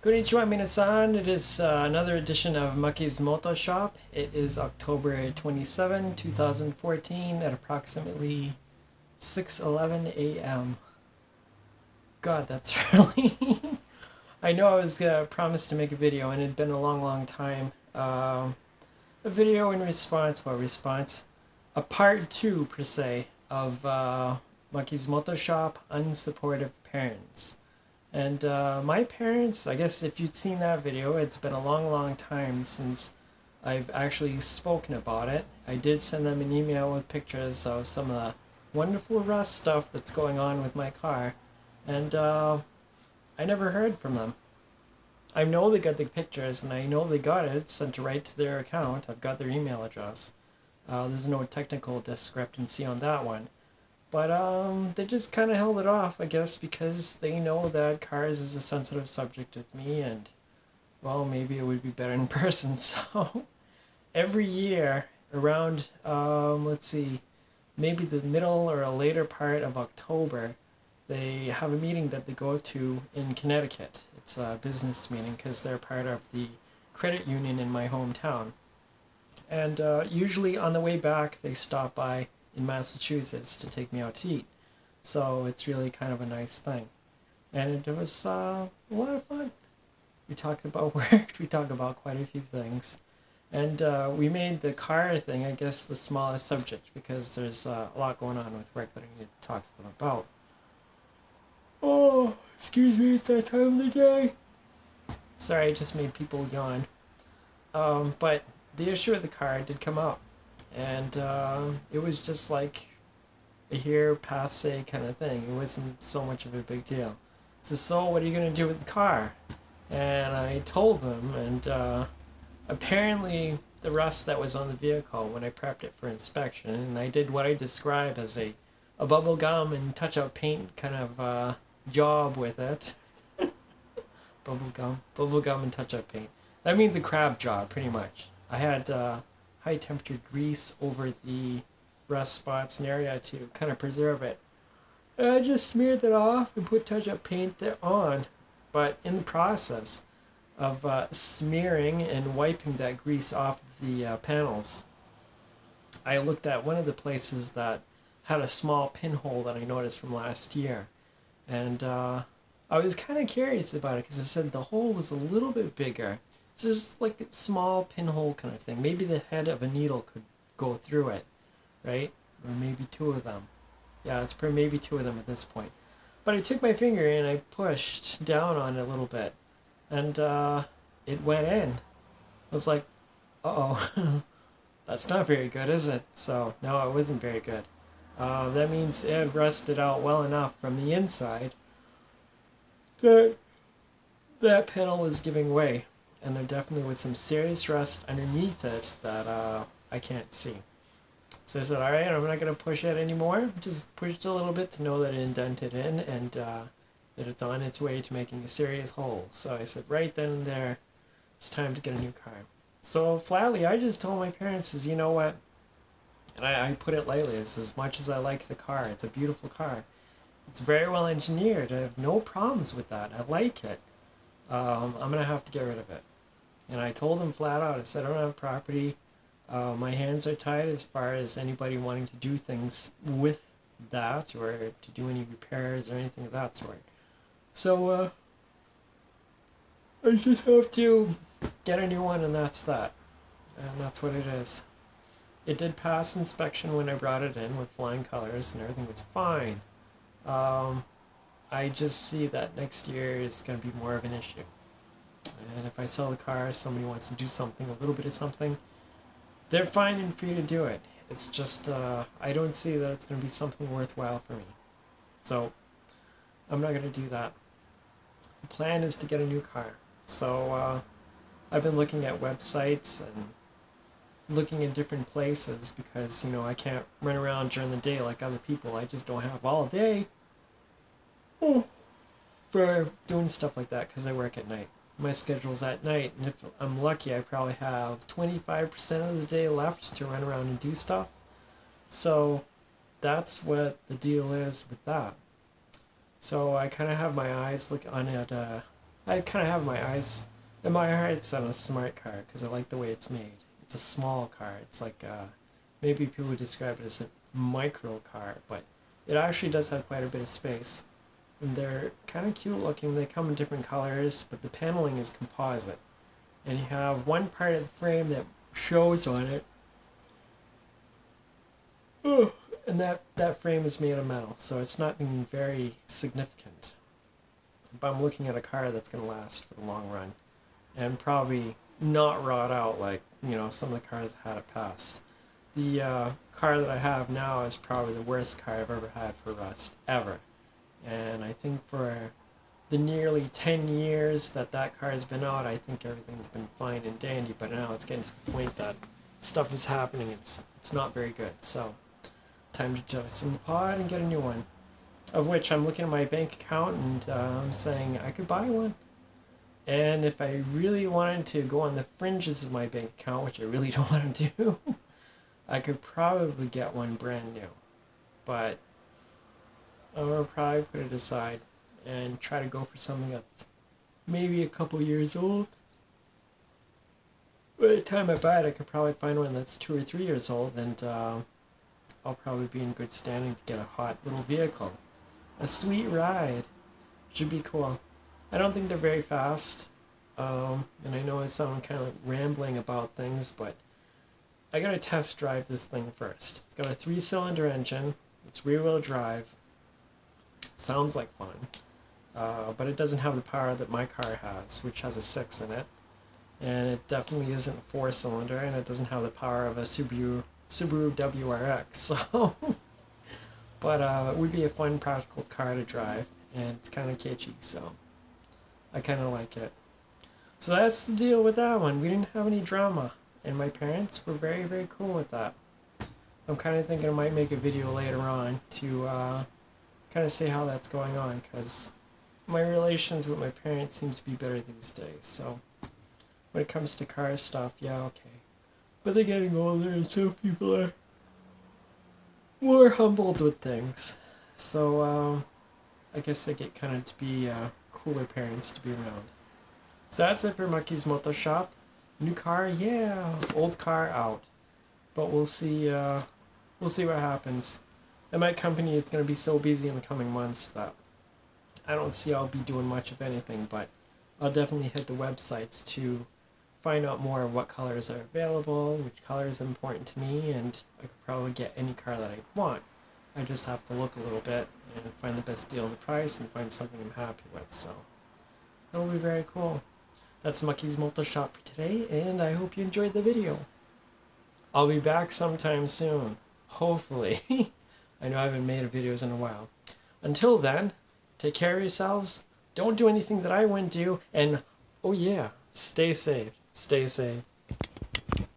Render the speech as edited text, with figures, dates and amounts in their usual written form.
Konnichiwa minasan, it is another edition of Maki's Moto Shop. It is October 27, 2014 at approximately 6:11 a.m. God, that's early. I know I was promised to make a video and it had been a long time. A video in response, a part two per se of Maki's Moto Shop, Unsupportive Parents. And my parents, I guess if you'd seen that video, it's been a long time since I've actually spoken about it. I did send them an email with pictures of some of the wonderful rust stuff that's going on with my car. And I never heard from them. I know they got the pictures and I know they got it sent right to their account. I've got their email address. There's no technical discrepancy on that one. But they just kind of held it off, I guess, because they know that cars is a sensitive subject with me, and well, maybe it would be better in person. So every year around, let's see, maybe the middle or a later part of October, they have a meeting that they go to in Connecticut. It's a business meeting because they're part of the credit union in my hometown. And usually on the way back, they stop by in Massachusetts to take me out to eat. So it's really kind of a nice thing. And it was a lot of fun. We talked about work, we talked about quite a few things. And we made the car thing, I guess, the smallest subject because there's a lot going on with work that I need to talk to them about. Oh, excuse me, it's that time of the day. Sorry, I just made people yawn. But the issue of the car did come up. And it was just like a here passe kind of thing. It wasn't so much of a big deal. So what are you going to do with the car? And I told them, and apparently the rust that was on the vehicle when I prepped it for inspection, and I did what I describe as a bubble gum and touch-up paint kind of job with it. Bubble gum and touch-up paint. That means a crab job, pretty much. I had high temperature grease over the rust spots and area to kind of preserve it. And I just smeared it off and put touch-up paint there on. But in the process of smearing and wiping that grease off the panels, I looked at one of the places that had a small pinhole that I noticed from last year. And I was kind of curious about it because it said the hole was a little bit bigger. This is like a small pinhole kind of thing. Maybe the head of a needle could go through it, right? Or maybe two of them. Yeah, it's maybe two of them at this point. But I took my finger and I pushed down on it a little bit. And it went in. I was like, uh-oh, that's not very good, is it? So, no, it wasn't very good. That means it had rusted out well enough from the inside that that panel was giving way. And there definitely was some serious rust underneath it that I can't see. So I said, all right, I'm not going to push it anymore. Just pushed a little bit to know that it indented in and that it's on its way to making a serious hole. So I said, right then and there, it's time to get a new car. So flatly, I just told my parents, is you know what? And I put it lightly, it's as much as I like the car. It's a beautiful car. It's very well engineered. I have no problems with that. I like it. I'm going to have to get rid of it. And I told them flat out, I said, I don't have property. My hands are tied as far as anybody wanting to do things with that or to do any repairs or anything of that sort. So I just have to get a new one and that's that. And that's what it is. It did pass inspection when I brought it in with flying colors and everything was fine. I just see that next year is going to be more of an issue. And if I sell the car, somebody wants to do something, a little bit of something, they're fine and free to do it. It's just, I don't see that it's going to be something worthwhile for me. So, I'm not going to do that. The plan is to get a new car. So, I've been looking at websites and looking in different places because, you know, I can't run around during the day like other people. I just don't have all day for doing stuff like that because I work at night. My schedule's at night, and if I'm lucky, I probably have 25% of the day left to run around and do stuff. So that's what the deal is with that. So I kind of have my eyes look on at I kind of have my eyes and my heart's on a smart car because I like the way it's made. It's a small car. It's like maybe people would describe it as a micro car, but it actually does have quite a bit of space. And they're kind of cute looking. They come in different colors, but the paneling is composite. And you have one part of the frame that shows on it. Oh, and that frame is made of metal, so it's nothing very significant. But I'm looking at a car that's going to last for the long run. And probably not rot out like, some of the cars I had it past. The car that I have now is probably the worst car I've ever had for rust, ever. And I think for the nearly 10 years that car has been out, I think everything's been fine and dandy, but now it's getting to the point that stuff is happening and it's not very good. So, time to just in the pod and get a new one. Of which I'm looking at my bank account and I'm saying I could buy one. And if I really wanted to go on the fringes of my bank account, which I really don't want to do, I could probably get one brand new. But I'm going to probably put it aside and try to go for something that's maybe a couple years old. By the time I buy it, I could probably find one that's 2 or 3 years old, and I'll probably be in good standing to get a hot little vehicle. A sweet ride. Should be cool. I don't think they're very fast, and I know I sound kind of rambling about things, but I gotta test drive this thing first. It's got a 3-cylinder engine, it's rear-wheel drive, sounds like fun, but it doesn't have the power that my car has, which has a 6 in it, and it definitely isn't a 4-cylinder, and it doesn't have the power of a Subaru WRX, so, but it would be a fun, practical car to drive, and it's kind of kitschy, so I kind of like it. So that's the deal with that one. We didn't have any drama, and my parents were very, very cool with that. I'm kind of thinking I might make a video later on to kind of say how that's going on, because my relations with my parents seems to be better these days. So when it comes to car stuff, yeah, okay. But they're getting older, and so people are more humbled with things. So I guess they get kind of to be cooler parents to be around. So that's it for Maki's Moto Shop. New car, yeah. Old car, out. But we'll see what happens. At my company, it's going to be so busy in the coming months that I don't see I'll be doing much of anything, but I'll definitely hit the websites to find out more of what colors are available, which color is important to me, and I could probably get any car that I want. I just have to look a little bit and find the best deal in the price and find something I'm happy with, so that'll be very cool. That's Maki's Moto Shop for today, and I hope you enjoyed the video. I'll be back sometime soon, hopefully. I know I haven't made videos in a while. Until then, take care of yourselves, don't do anything that I wouldn't do, and oh yeah, stay safe, stay safe.